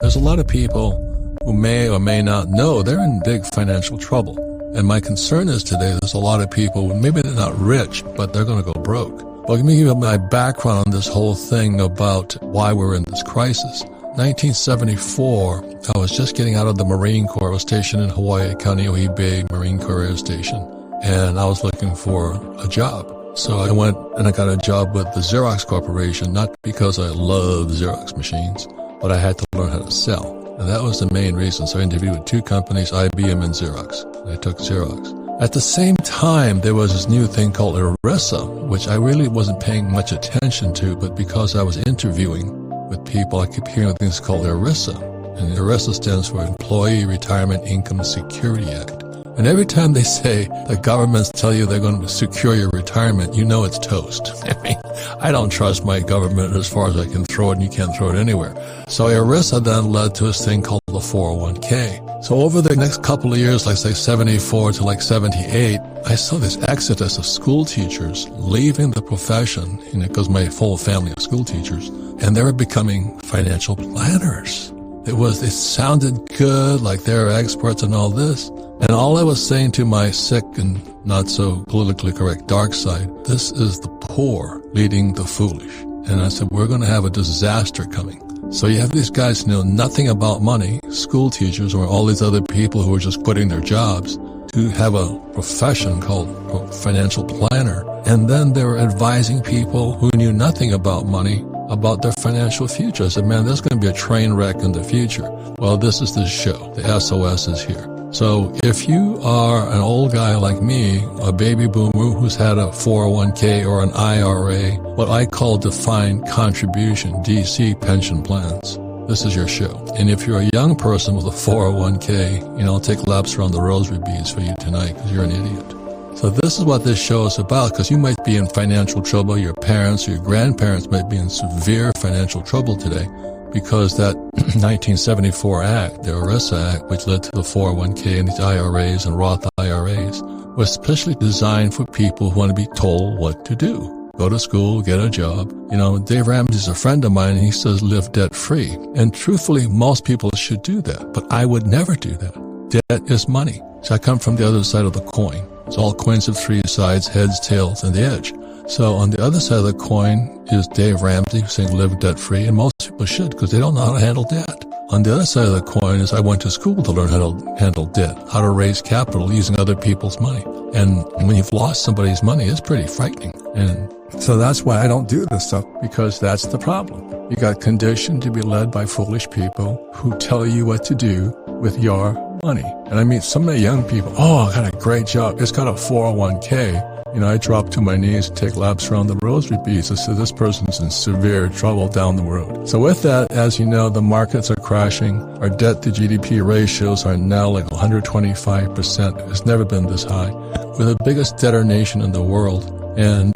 There's a lot of people who may or may not know they're in big financial trouble. And my concern is today there's a lot of people, maybe they're not rich, but they're going to go broke. Well, let me give you my background on this whole thing about why we're in this crisis. 1974, I was just getting out of the Marine Corps. I was stationed in Hawaii, Kaneohe Bay Marine Corps Air Station, and I was looking for a job. So I went and I got a job with the Xerox Corporation, not because I love Xerox machines, but I had to learn how to sell. And that was the main reason. So I interviewed with two companies, IBM and Xerox. And I took Xerox. At the same time, there was this new thing called ERISA, which I really wasn't paying much attention to, but because I was interviewing with people, I kept hearing things called ERISA. And ERISA stands for Employee Retirement Income Security Act. And every time they say the governments tell you they're going to secure your retirement, you know it's toast. I mean, I don't trust my government as far as I can throw it, and you can't throw it anywhere. So ERISA then led to this thing called the 401k. So over the next couple of years, like say 74 to like 78, I saw this exodus of school teachers leaving the profession, because my whole family of school teachers, and they were becoming financial planners. It sounded good, like they're experts and all this. And all I was saying to my sick and not so politically correct dark side, this is the poor leading the foolish. And I said, we're going to have a disaster coming. So you have these guys who know nothing about money, school teachers or all these other people who are just quitting their jobs to have a profession called financial planner. And then they were advising people who knew nothing about money about their financial future. I said, man, there's going to be a train wreck in the future. Well, this is the show. The SOS is here. So if you are an old guy like me, a baby boomer who's had a 401k or an IRA, what I call defined contribution, DC pension plans, this is your show. And if you're a young person with a 401k, I'll take laps around the rosary beads for you tonight because you're an idiot. So this is what this show is about, because you might be in financial trouble. Your parents or your grandparents might be in severe financial trouble today because that 1974 Act, the ERISA Act, which led to the 401k and these IRAs and Roth IRAs, was specially designed for people who want to be told what to do. Go to school, get a job. Dave Ramsey's a friend of mine, and he says live debt-free. And truthfully, most people should do that, but I would never do that. Debt is money. So I come from the other side of the coin. It's all coins of three sides, heads, tails, and the edge. So on the other side of the coin is Dave Ramsey saying live debt-free, and most people should because they don't know how to handle debt. On the other side of the coin is I went to school to learn how to handle debt, how to raise capital using other people's money. And when you've lost somebody's money, it's pretty frightening. And so that's why I don't do this stuff, because that's the problem. You got conditioned to be led by foolish people who tell you what to do with your money. And I meet so many young people, I got a great job. It's got a 401k. I drop to my knees and take laps around the rosary beads. I said, this person's in severe trouble down the road. So with that, as you know, the markets are crashing. Our debt to GDP ratios are now like 125%. It's never been this high. We're the biggest debtor nation in the world. And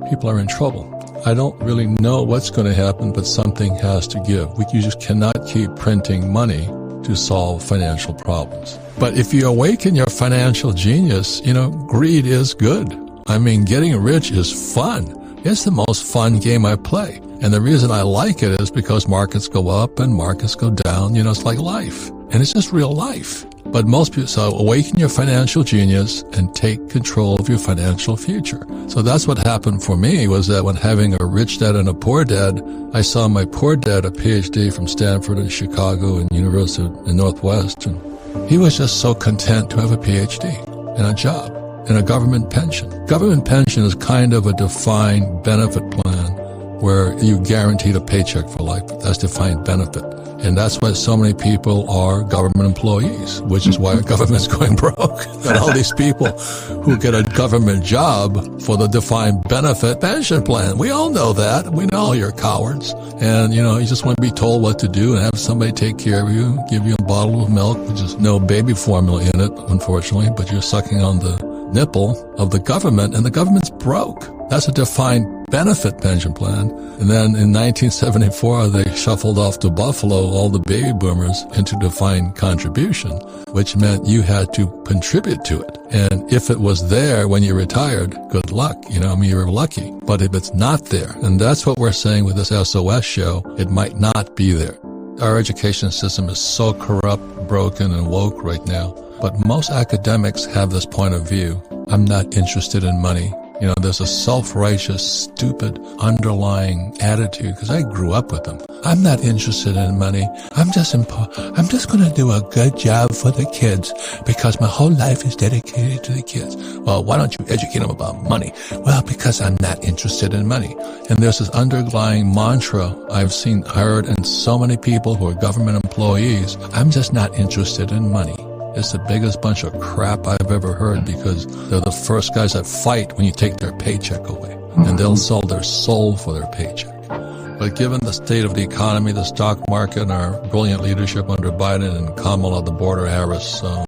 people are in trouble. I don't really know what's going to happen, but something has to give. You just cannot keep printing money to solve financial problems. But if you awaken your financial genius, greed is good. I mean, getting rich is fun. It's the most fun game I play. And the reason I like it is because markets go up and markets go down. It's like life. And it's just real life. But most people, so awaken your financial genius and take control of your financial future. So that's what happened for me, was that when having a rich dad and a poor dad, I saw my poor dad, a PhD from Stanford and Chicago and University in Northwest, and he was just so content to have a PhD and a job and a government pension. Government pension is kind of a defined benefit plan where you guaranteed a paycheck for life. That's defined benefit. And that's why so many people are government employees, which is why our government's going broke. And all these people who get a government job for the defined benefit pension plan. We all know that. We know you're cowards. And, you just want to be told what to do and have somebody take care of you, give you a bottle of milk, which is no baby formula in it, unfortunately, but you're sucking on the nipple of the government, and the government's broke. That's a defined benefit pension plan. And then in 1974, they shuffled off to Buffalo all the baby boomers into defined contribution, which meant you had to contribute to it. And if it was there when you retired, good luck. You were lucky. But if it's not there, and that's what we're saying with this SOS show, it might not be there. Our education system is so corrupt, broken, and woke right now. But most academics have this point of view. I'm not interested in money. You know, there's a self-righteous, stupid, underlying attitude, because I grew up with them. I'm not interested in money. I'm just going to do a good job for the kids because my whole life is dedicated to the kids. Well, why don't you educate them about money? Well, because I'm not interested in money. And there's this underlying mantra I've heard in so many people who are government employees. I'm just not interested in money. It's the biggest bunch of crap I've ever heard, because they're the first guys that fight when you take their paycheck away. And they'll sell their soul for their paycheck. But given the state of the economy, the stock market, and our brilliant leadership under Biden and Kamala the border Harris, the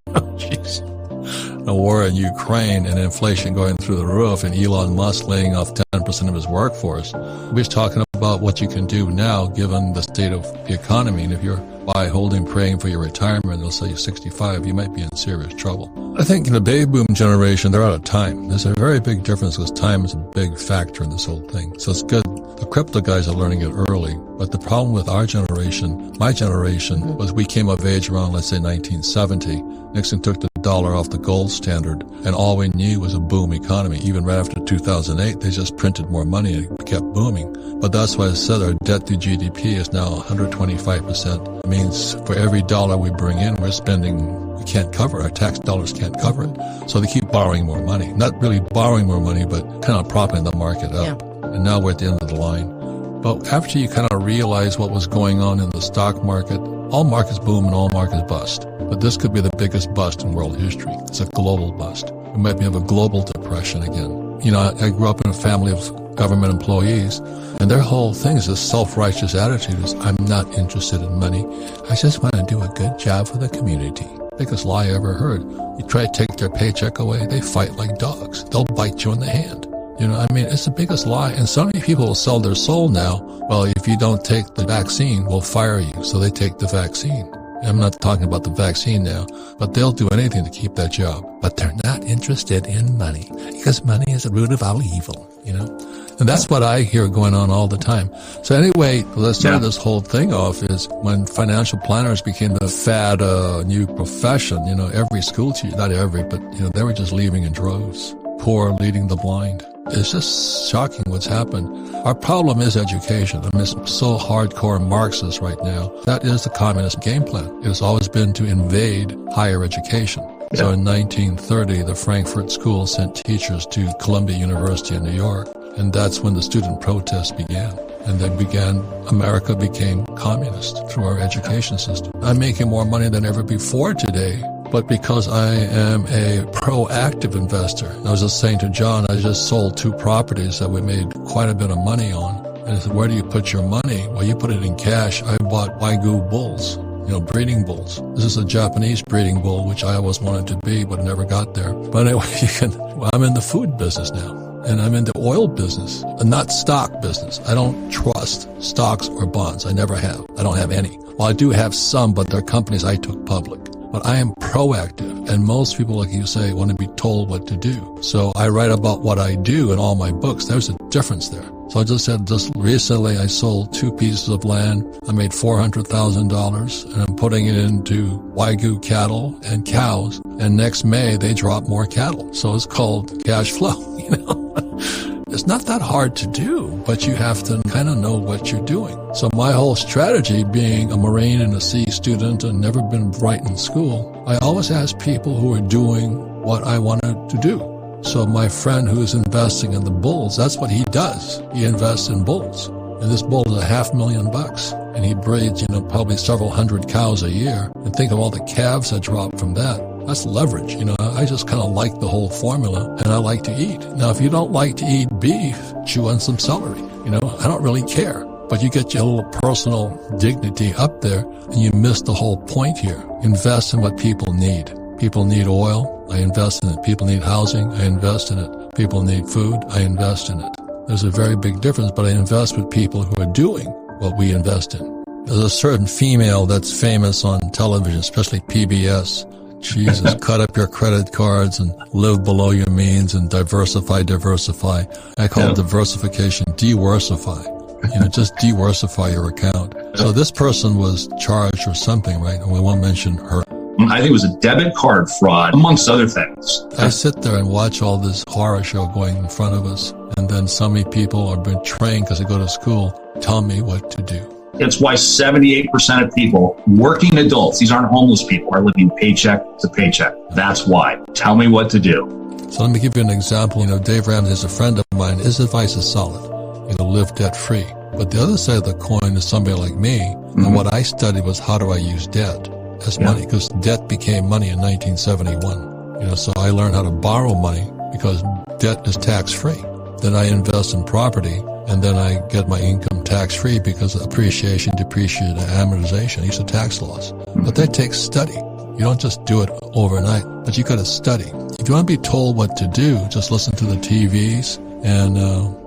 war in Ukraine and inflation going through the roof and Elon Musk laying off 10% of his workforce, we're talking about what you can do now given the state of the economy. And if you're praying for your retirement, they'll say you're 65, you might be in serious trouble. I think in the baby boom generation, they're out of time. There's a very big difference because time is a big factor in this whole thing. So it's good. The crypto guys are learning it early. But the problem with our generation, my generation, was we came of age around, let's say, 1970. Nixon took the dollar off the gold standard, and all we knew was a boom economy. Even right after 2008, they just printed more money and it kept booming. But that's why I said our debt to GDP is now 125%. It means for every dollar we bring in, we're spending, we can't cover it. Our tax dollars can't cover it. So they keep borrowing more money. Not really borrowing more money, but kind of propping the market up. Yeah. And now we're at the end of the line. But after you kind of realize what was going on in the stock market, all markets boom and all markets bust. But this could be the biggest bust in world history. It's a global bust. We might have a global depression again. You know, I grew up in a family of government employees, and their whole thing is this self-righteous attitude is, I'm not interested in money. I just want to do a good job for the community. Biggest lie I ever heard. You try to take their paycheck away, they fight like dogs. They'll bite you in the hand. You know, I mean, it's the biggest lie. And so many people will sell their soul now. Well, if you don't take the vaccine, we'll fire you. So they take the vaccine. I'm not talking about the vaccine now, but they'll do anything to keep that job. But they're not interested in money because money is the root of all evil, you know? And that's what I hear going on all the time. So anyway, let's start this whole thing off is when financial planners became the fad new profession, you know, every school teacher, not every, but, you know, they were just leaving in droves. Poor leading the blind. It's just shocking what's happened. Our problem is education. I mean, it's so hardcore Marxist right now. That is the communist game plan. It has always been to invade higher education. Yeah. So in 1930, the Frankfurt School sent teachers to Columbia University in New York. And that's when the student protests began. And America became communist through our education system. I'm making more money than ever before today. But because I am a proactive investor, I was just saying to John, I just sold 2 properties that we made quite a bit of money on. And I said, where do you put your money? Well, you put it in cash. I bought Wagyu bulls, you know, breeding bulls. This is a Japanese breeding bull, which I always wanted to be, but never got there. But anyway, I'm in the food business now. And I'm in the oil business, not stock business. I don't trust stocks or bonds. I never have. I don't have any. Well, I do have some, but they're companies I took public. But I am proactive, and most people, like you say, want to be told what to do. So I write about what I do in all my books. There's a difference there. So I just said, just recently I sold 2 pieces of land. I made $400,000, and I'm putting it into Wagyu cattle and cows. And next May, they drop more cattle. So it's called cash flow, you know. It's not that hard to do, but you have to kind of know what you're doing. So my whole strategy, being a Marine and a C student and never been bright in school, I always ask people who are doing what I wanted to do. So my friend who's investing in the bulls, that's what he does. He invests in bulls. And this bull is $500,000. And he breeds, you know, probably several hundred cows a year. And think of all the calves that drop from that. That's leverage. You know, I just kind of like the whole formula, and I like to eat. Now, if you don't like to eat beef, chew on some celery. You know, I don't really care. But you get your little personal dignity up there, and you miss the whole point here. Invest in what people need. People need oil. I invest in it. People need housing. I invest in it. People need food. I invest in it. There's a very big difference, but I invest with people who are doing what we invest in. There's a certain female that's famous on television, especially PBS. Jesus, cut up your credit cards and live below your means and diversify. I call it diversification, de-worsify. You know, just de-worsify your account. So this person was charged or something, right? And we won't mention her. I think it was a debit card fraud, amongst other things. I sit there and watch all this horror show going in front of us. And then so many people are being trained because they go to school, tell me what to do. It's why 78% of people, working adults, these aren't homeless people, are living paycheck to paycheck. That's why. Tell me what to do. So let me give you an example. Dave Ramsey is a friend of mine. His advice is solid. Live debt-free. But the other side of the coin is somebody like me. And what I studied was how do I use debt as money? Because debt became money in 1971. So I learned how to borrow money because debt is tax-free. Then I invest in property, and then I get my income tax-free because of appreciation, depreciation, amortization. These are tax laws. But that takes study. You don't just do it overnight, but you got to study. If you want to be told what to do, just listen to the TVs and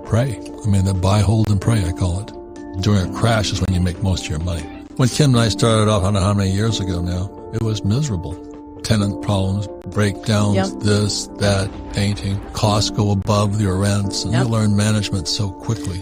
pray. The buy, hold, and pray, I call it. During a crash is when you make most of your money. When Kim and I started off, I don't know how many years ago now, it was miserable. Tenant problems, breakdowns, this, that, painting, costs go above your rents, and you learn management so quickly.